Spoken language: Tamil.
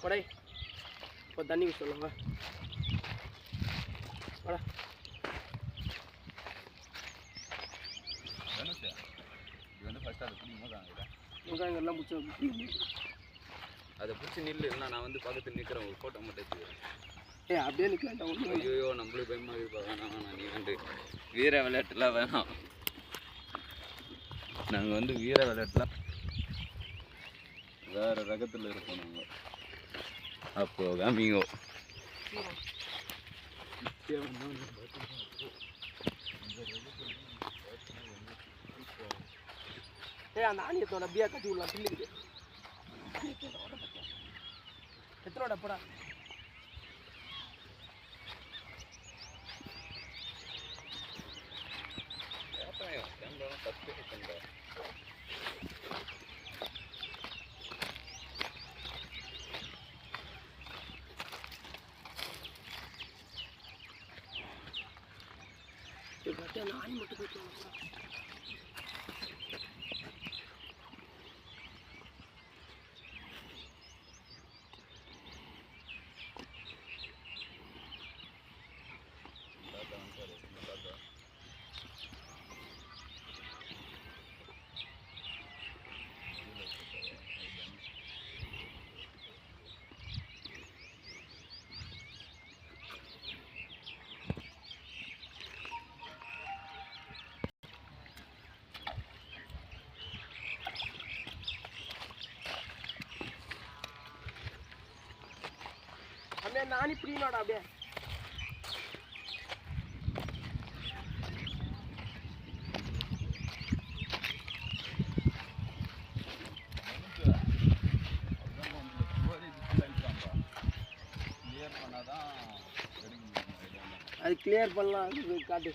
கொடை இப்போ தண்ணி ஊற்ற சொல்லுங்க. வாடா இது வந்து ஃபர்ஸ்ட் அதை பிடிக்கும் போது அங்கே வெங்காயங்கள்லாம் பிடிச்சி அதை பிடிச்சி நில்லு. இல்லை நான் வந்து பக்கத்தில் நிற்கிறேன், ஒரு ஃபோட்டோ மட்டும் எடுத்துக்கிறேன். அப்படியே நிற்க. ஐயோ நம்மளுக்கு பயமாக இருப்பா. வேணாம் நீ வந்து வீர விளையாட்டுலாம் வேணாம். நாங்கள் வந்து வீர விளையாட்டுலாம் வேறு ரகத்தில் இருப்போம் நாங்கள். அப்போ காமிங்கோ அந்த ஆணியத்தோட அப்படியே கட்டி விடலாம். பில்லுக்குது எத்தனோட போடா. ஆணி மட்டும் போயிட்டு அப்படியே நானி பிடிக்கணும்டா. அப்படியே அது கிளியர் பண்ணலாம். காட்டு